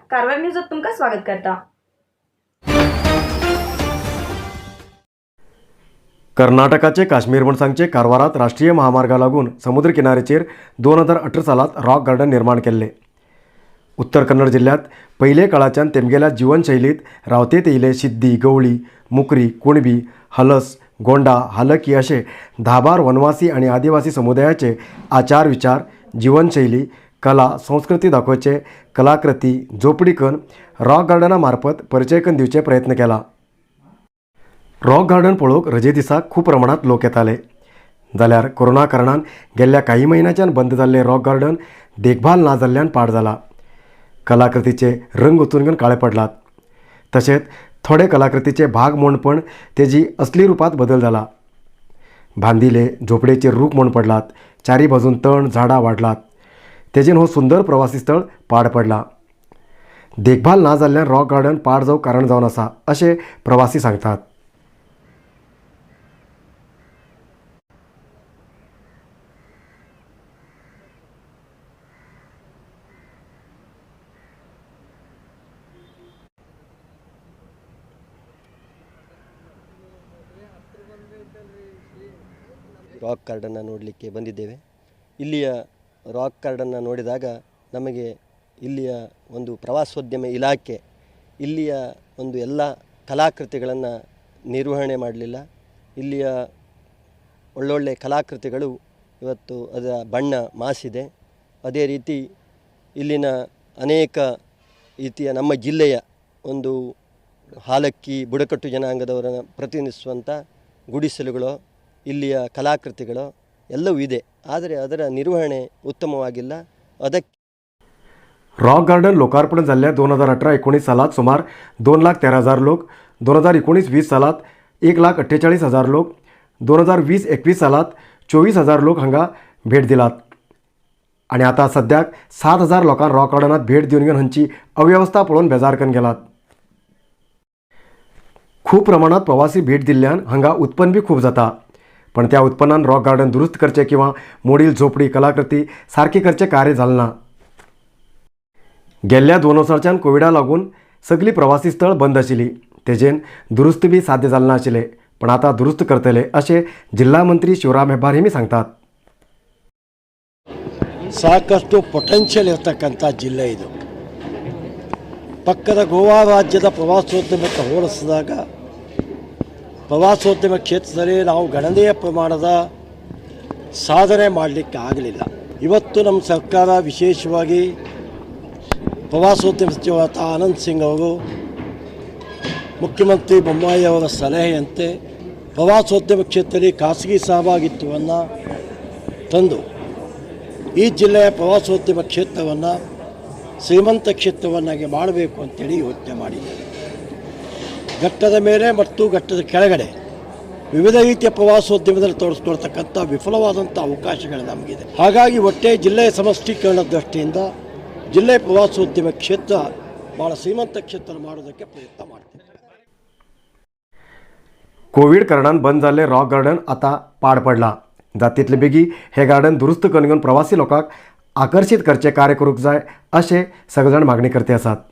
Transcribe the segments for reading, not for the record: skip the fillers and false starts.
कारवार न्यूजात तुमका स्वागत करता। कर्नाटकाचे काश्मीर म्हूण सांगचे कारवारात राष्ट्रीय महामार्गा लागून समुद्र किनाऱ्याचेर 2018 सालात रॉक गार्डन निर्माण केल्ले। उत्तर कन्नड जिल्ह्यात पहिले काळाच्यान तेमगेल्या जीवनशैलीत रावतेत येयले सिद्धी, गवळी, मुकरी, कुणबी, हलस, गोंडा, हालकी असे 10-12 वनवासी आणि आदिवासी समुदायाचे आचार विचार, जीवनशैली, कला, संस्कृती दाखोवचे कलाकृती झोपडी करून रॉक गार्डना मार्फत परिचय करून दिवचे प्रयत्न केला। रॉक गार्डन पळोवंक रजे दिसाक खूब प्रमाणात लोक येताले, जाल्यार कोरोना कारणान गेल्ल्या काही महिन्याच्यान बंद जाल्ले रॉक गार्डन देखभाल ना जाल्ल्यान पाड जाला। कलाकृतीचे रंग उचून घेवन काळे पडलात, तशेंच थोडे कलाकृतीचे भाग म्हूण पण तेजी असली रुपात बदल जाला। बांदिले झोपडेचे रूख म्हूण पडलात, चारी बाजून तण झाडां वाडलात, तेजेन हो सुंदर प्रवासी स्थळ पाड पडला। देखभाल ना जाल्ल्यान रॉक गार्डन पाड जावंक कारण जावन आसा अशें प्रवासी सांगतात। ರಾಕ್ ಗಾರ್ಡನ್ನ ನೋಡಲಿಕ್ಕೆ ಬಂದಿದ್ದೇವೆ। ಇಲ್ಲಿಯ ರಾಕ್ ಗಾರ್ಡನ್ನ ನೋಡಿದಾಗ ನಮಗೆ ಇಲ್ಲಿಯ ಒಂದು ಪ್ರವಾಸೋದ್ಯಮ ಇಲಾಖೆ ಇಲ್ಲಿಯ ಒಂದು ಎಲ್ಲ ಕಲಾಕೃತಿಗಳನ್ನು ನಿರ್ವಹಣೆ ಮಾಡಲಿಲ್ಲ। ಇಲ್ಲಿಯ ಒಳ್ಳೊಳ್ಳೆ ಕಲಾಕೃತಿಗಳು ಇವತ್ತು ಅದರ ಬಣ್ಣ ಮಾಸಿದೆ। ಅದೇ ರೀತಿ ಇಲ್ಲಿನ ಅನೇಕ ರೀತಿಯ ನಮ್ಮ ಜಿಲ್ಲೆಯ ಒಂದು ಹಾಲಕ್ಕಿ ಬುಡಕಟ್ಟು ಜನಾಂಗದವರನ್ನು ಪ್ರತಿನಿಧಿಸುವಂಥ ಗುಡಿಸಲುಗಳು, ಇಲ್ಲಿಯ ಕಲಾಕೃತಿಗಳು ಎಲ್ಲವೂ ಇದೆ, ಆದರೆ ಅದರ ನಿರ್ವಹಣೆ ಉತ್ತಮವಾಗಿಲ್ಲ। ಅದಕ್ಕೆ रॉक गार्डन लोकार्पण जाल्ल्या 2018-19 सालात सुमार 2,13,000 लोक, 2019-20 सालात 1,48,000 लोक, 2020-21 सालात 24,000 लोक हांगा भेट दिलात आणि आता सद्याक 7,000 लोकांक रॉक गार्डनात भेट दिवन घेवन हांची अव्यवस्था पळोवन बेजार करून गेलात। खूब प्रमाणात प्रवासी भेट दिल्ल्यान हांगा उत्पन्न बी खूब जाता, पण त्या उत्पन्नान रॉक गार्डन दुरुस्त करचे किंवा मोडील झोपडी कलाकृती सारकी करचे कार्य जालें ना। गेल्ल्या 2 वर्सांच्यान कोविडा लागून सगळी प्रवासी स्थळ बंद आशिल्ली, तेजेन दुरुस्त बी साध्य जालें नाशिल्लें, पण आता दुरुस्त करतले अशें जिल्हा मंत्री ಶಿವರಾಮ್ ಹೆಬ್ಬಾರ್ हिमी सांगतात। ಸಾಕಷ್ಟು ಪೊಟೆನ್ಷಿಯಲ್ ಇರತಕ್ಕಂಥ ಜಿಲ್ಲೆ ಇದು। ಪಕ್ಕದ ಗೋವಾ ರಾಜ್ಯದ ಪ್ರವಾಸೋದ್ಯಮಕ್ಕೆ ಹೋಲಿಸಿದಾಗ ಪ್ರವಾಸೋದ್ಯಮ ಕ್ಷೇತ್ರದಲ್ಲಿ ನಾವು ಗಣನೀಯ ಪ್ರಮಾಣದ ಸಾಧನೆ ಮಾಡಲಿಕ್ಕೆ ಆಗಲಿಲ್ಲ। ಇವತ್ತು ನಮ್ಮ ಸರ್ಕಾರ ವಿಶೇಷವಾಗಿ ಪ್ರವಾಸೋದ್ಯಮ ಸಚಿವ ಆನಂದ್ ಸಿಂಗ್ ಅವರು ಮುಖ್ಯಮಂತ್ರಿ ಬೊಮ್ಮಾಯಿ ಅವರ ಸಲಹೆಯಂತೆ ಪ್ರವಾಸೋದ್ಯಮ ಕ್ಷೇತ್ರದಲ್ಲಿ ಖಾಸಗಿ ಸಹಭಾಗಿತ್ವವನ್ನು ತಂದು ಈ ಜಿಲ್ಲೆಯ ಪ್ರವಾಸೋದ್ಯಮ ಕ್ಷೇತ್ರವನ್ನು ಶ್ರೀಮಂತ ಕ್ಷೇತ್ರವನ್ನಾಗಿ ಮಾಡಬೇಕು ಅಂತೇಳಿ ಯೋಚನೆ ಮಾಡಿದ್ದಾರೆ। ಘಟ್ಟದ ಮೇಲೆ ಮತ್ತು ಘಟ್ಟದ ಕೆಳಗಡೆ ವಿವಿಧ ರೀತಿಯ ಪ್ರವಾಸೋದ್ಯಮದಲ್ಲಿ ತೋರಿಸ್ಕೊಳ್ತಕ್ಕಂಥ ವಿಫಲವಾದಂಥ ಅವಕಾಶಗಳು ನಮಗಿದೆ। ಹಾಗಾಗಿ ಒಟ್ಟೆ ಜಿಲ್ಲೆಯ ಸಮಷ್ಟಿಕರಣದ ದೃಷ್ಟಿಯಿಂದ ಜಿಲ್ಲೆ ಪ್ರವಾಸೋದ್ಯಮ ಕ್ಷೇತ್ರ ಭಾಳ ಶ್ರೀಮಂತ ಕ್ಷೇತ್ರ ಮಾಡೋದಕ್ಕೆ ಪ್ರಯತ್ನ ಮಾಡ್ತೀವಿ। कोविड कारणान बंद जाल्ले रॉक गार्डन आता पाड पडला, जातीतले बेगी हे गार्डन दुरुस्त करून घेवन प्रवासी लोकांक आकर्षित करचे कार्य करूंक जाय अशें सगळे जाण मागणी करते आसात।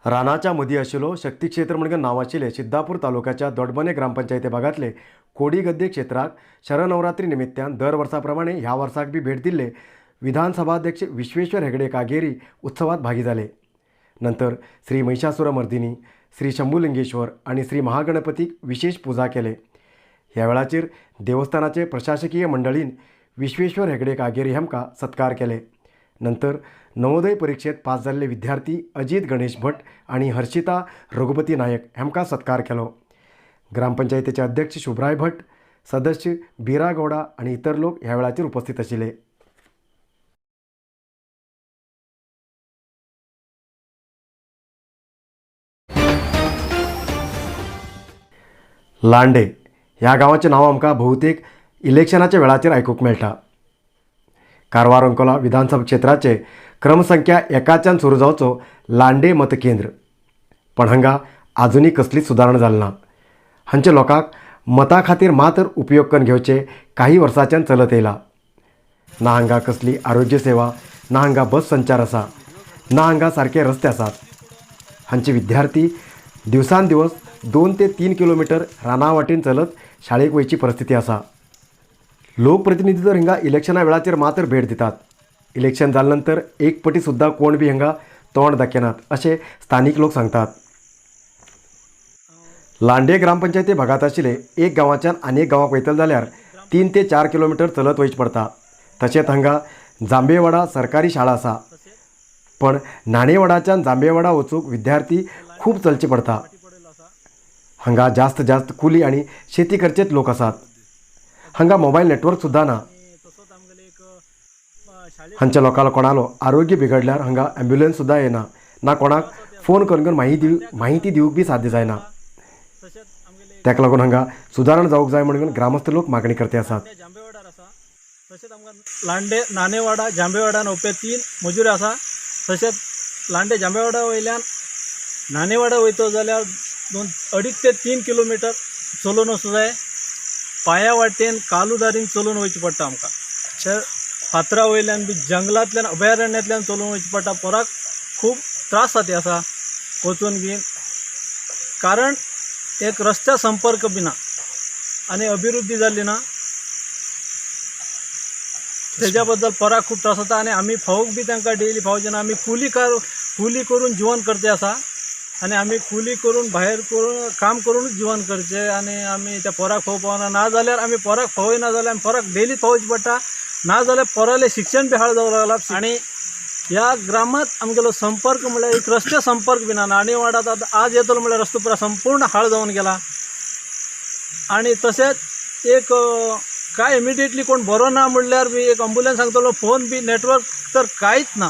रानाच्या मदीं आशिल्लो शक्ती क्षेत्र म्हणून नांव आशिल्ले सिद्धापूर तालुक्याच्या दोडबने ग्रामपंचायती भागातले कोडी गद्दे क्षेत्राक शरनवरात्री निमित्यान दर वर्सा प्रमाणे ह्या वर्साक बी भेट दिल्ले विधानसभाध्यक्ष विश्वेश्वर हेगडे कागेरी उत्सवात भागी झाले. नंतर श्री महिषासुरमर्दिनी, श्री शंभुलिंगेश्वर आणि श्री महागणपतीक विशेष पूजा केले. ह्या वेळाचेर देवस्थानाचे प्रशासकीय मंडळीन विश्वेश्वर हेगडे कागेरी हेमका सत्कार केले. नंतर नवोदय परीक्षेत पास झालेले विद्यार्थी अजित गणेश भट आणि हर्षिता रघुपती नायक हेमका सत्कार केलो. ग्रामपंचायतीचे अध्यक्ष शुभराय भट, सदस्य बीरा गौडा आणि इतर लोक ह्या वेळाचेर उपस्थित आशिल्ले. लांडे ह्या गांवाचें नांव आमकां भोवतेक इलेक्शनाच्या वेळाचेर आयकूंक मेळटा. कारवार अंकोला विधानसभा क्षेत्राचे क्रमसंख्या 1च्यान सुरू जावचो लांडे मतकेंद्र. पण हांगा आजुनी कसलीच सुदारणा जाली ना. हांचे लोकांक मता खातीर मात्र उपयोग करून घेवचे काही वर्सांच्यान चलत येयला. ना हांगा कसली आरोग्य सेवा, ना हांगा बस संचार आसा, ना हांगा सारके रस्ते आसात. हांचे विद्यार्थी दिवसान दिवस 2 ते 3 किलोमीटर रानां वाटेन चलत शाळेक वयची परिस्थिती आसा. लोकप्रतिनिधी तर हिंगा इलेक्शना वेळाचेर मात्र भेट दितात. इलेक्शन जाले नंतर एक पटी सुद्दां कोण बी हिंगा तोंड दाखयनात अशें स्थानीक लोक सांगतात. लांडे ग्रामपंचायती भागात आशिल्ले एक गांवाच्यान आनी एक गांवाक वयतले जाल्यार 3 ते 4 किलोमीटर चलत वयचें पडटा. तशेंच हांगा जांबेवाडा सरकारी शाळा आसा. पण नाणेवाडाच्यान जांबेवाडा वचूंक विद्यार्थी खूब चलचें पडटा. हांगा जास्त कुली आनी शेती करचेच लोक आसात. हांगा मोबायल नेटवर्क सुद्दां ना. हांच्या लोकांना कोणालो आरोग्य बिगडल्यार हांगा ॲम्ब्युलन्स सुद्दां येना, ना कोणाक फोन करून माहिती दिवूंक बी साध्य जायना. ताका लागून हांगा सुदारण जावंक जाय म्हणून ग्रामस्थ लोक मागणी करते आसात. तशेंच आमकां लांडे नाणेवाडा जांबेवाडान ओपे 3 मजुरी आसा. तशेंच लांडे जांबेवाडा वयल्यान नाणेवाडा वयतो जाल्यार 2.5 ते 3 किलोमीटर चलून वचूं जाय. पांया वाटेन कालुदारीन चलून वयचें पडटा आमकां. तर फातरा वयल्यान बी जंगलांतल्यान अभयारण्यांतल्यान चलून वयचें पडटा. पोराक खूब त्रास जाता आसा वचून बीन. कारण एक रस्त्या संपर्क बी ना आनी अभिवृद्धी जाल्ली ना. तेज्या बद्दल पोराक खूब त्रास जाता. आनी आमी फावूक बी तांकां डेली फावचे ना. आमी कुली करून जिवन करते आसा आनी आमी कुली करून भायर करून काम करूनच जिवन करचें. आनी आमी त्या पोराक फावो पावना. ना जाल्यार आमी पोराक फावय ना जाल्यार आमी पोराक डेली फावोवचें पडटा. ना जाल्यार पोरालें शिक्षण बी हाळ जावंक लागलां. आनी ह्या ग्रामांत आमगेलो संपर्क म्हळ्यार एक रस्ते संपर्क बी ना. नाणेवाडात आतां आज येतलो म्हळ्यार रस्तो पुरो संपूर्ण हाळ जावन गेला. आनी तशेंच एक काय इमिडिएटली कोण बरो ना म्हणल्यार बी एक ॲम्ब्युलन्स सांगतलो, फोन बी नेटवर्क तर कांयच ना.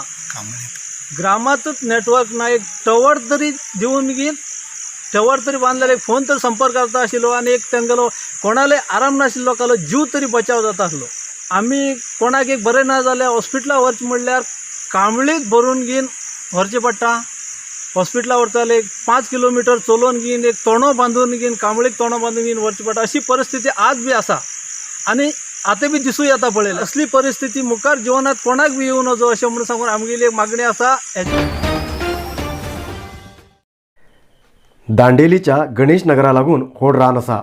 ग्रामांतूच नेटवर्क ना. एक टवर तरी दिवन घेवन टवर तरी बांदल्यार एक फोन तरी संपर्क जाता आशिल्लो. आनी एक तेंगेलो कोणाले आराम नाशिल्लो लोकांलो जीव तरी बचाव जाता आसलो. आमी कोणाक एक बरें ना जाल्यार हॉस्पिटलाक व्हरचें म्हणल्यार कांबळीच भरून घेवन व्हरचें पडटा. हॉस्पिटलाक व्हरता जाल्यार एक 5 किलोमीटर चलोवन घेवन एक तोंडो बांदून घेवन कांबळीक तोंडो बांदून घेवन व्हरचें पडटा. अशी परिस्थिती आज बी आसा आनी आतां बी दिसूं येता पळयलें. असली परिस्थिती मुखार जिवनांत कोणाक बी येवं नजो अशें म्हणून सांगून आमगेली एक मागणी आसा. दांडेलीच्या गणेश नगरा लागून व्हड रान आसा.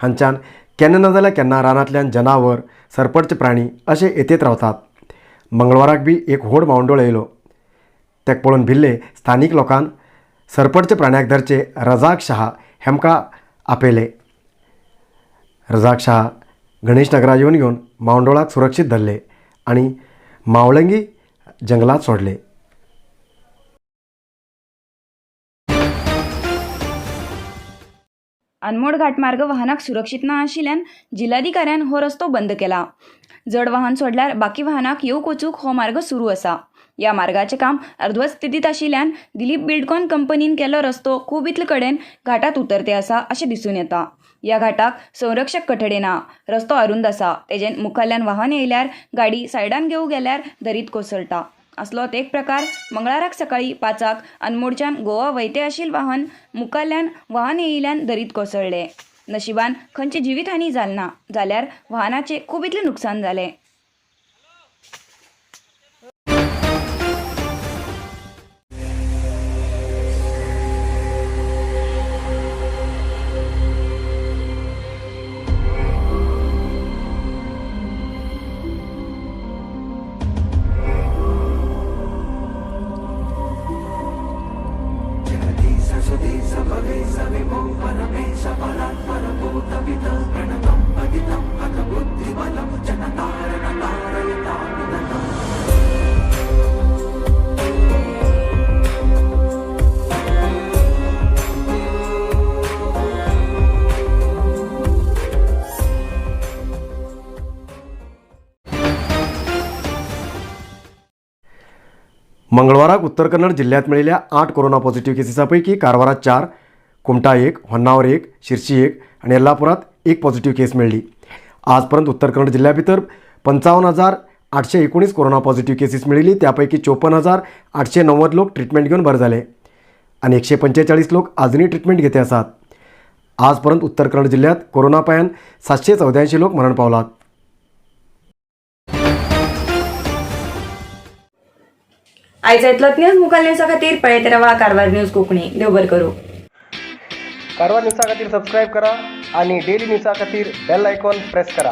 हांच्यान केन्ना ना जाल्यार केन्ना रानांतल्यान जनावर, सरपटचे प्राणी अशे येतेत रावतात. मंगळवाराक बी एक व्हड मावंडोळ येयलो. तेका पळोवन भिल्ले स्थानीक लोकान सरपटचे प्राण्याक धरचे रजाक शाह हेमकां आपयले. रजाक शाह गणेश नगरा येवन घेवन मावंडोळाक सुरक्षीत धरले आनी मावळंगी जंगलात सोडले. अनमोड घाटमार्ग वाहनाक सुरक्षीत ना आशिल्ल्यान जिल्हाधिकाऱ्यान हो रस्तो बंद केला. जड वाहन सोडल्यार बाकी वाहनाक येवक वचूक हो मार्ग सुरू आसा. या मार्गाचें काम अर्धवट स्थितीत आशिल्ल्यान दिलीप बिल्डकॉन कंपनीन केल्लो रस्तो खूब इतले कडेन घाटात उतरते आसा अशें दिसून येता. या घाटाक संरक्षक कठडे ना. रस्तो अरुंद आसा. तेजेन मुखाल्ल्यान वाहन येयल्यार गाडी सायडान घेवूं गेल्यार दरीत कोसळटा. असलोच एक प्रकार मंगळाराक सकाळी 5 अनमोडच्यान गोवा वयते आशिल्ले वाहन मुखाल्ल्यान वाहन येयल्यान दरीत कोसळ्ळे. नशिबान खंयची जिवीतहानी जाली ना जाल्यार वाहनाचें खूब इतलें नुकसान जालें. मंगळवाराक उत्तर कन्नड जिल्ह्यात मिळालेल्या 8 कोरोना पॉझिटिव्ह केसेसपैकी कारवारात 4, कुमटा 1, होन्नावर 1, शिर्शी 1 आणि यल्लापुरात 1 पॉझिटिव्ह केस मिळली. आजपर्यंत उत्तर कन्नड जिल्ह्या भितर 55,819 कोरोना पॉझिटिव्ह केसेस मिळिली. त्यापैकी 54,890 लोक ट्रीटमेंट घेऊन बरे झाले आणि 145 लोक अजूनही ट्रीटमेंट घेते आसात. आजपर्यंत उत्तर कन्नड जिल्ह्यात कोरोना पायान 784 लोक मरण पावलात. आयज येतलोच न्यूज मुखाल न्यूजा खातीर पळयत रावा कारवार न्यूज कोंकणी. देव बरें करूं. कारवार न्यूजा खातीर सबस्क्राईब करा आणि डेली न्यूजा खातीर बेल आयकॉन प्रेस करा.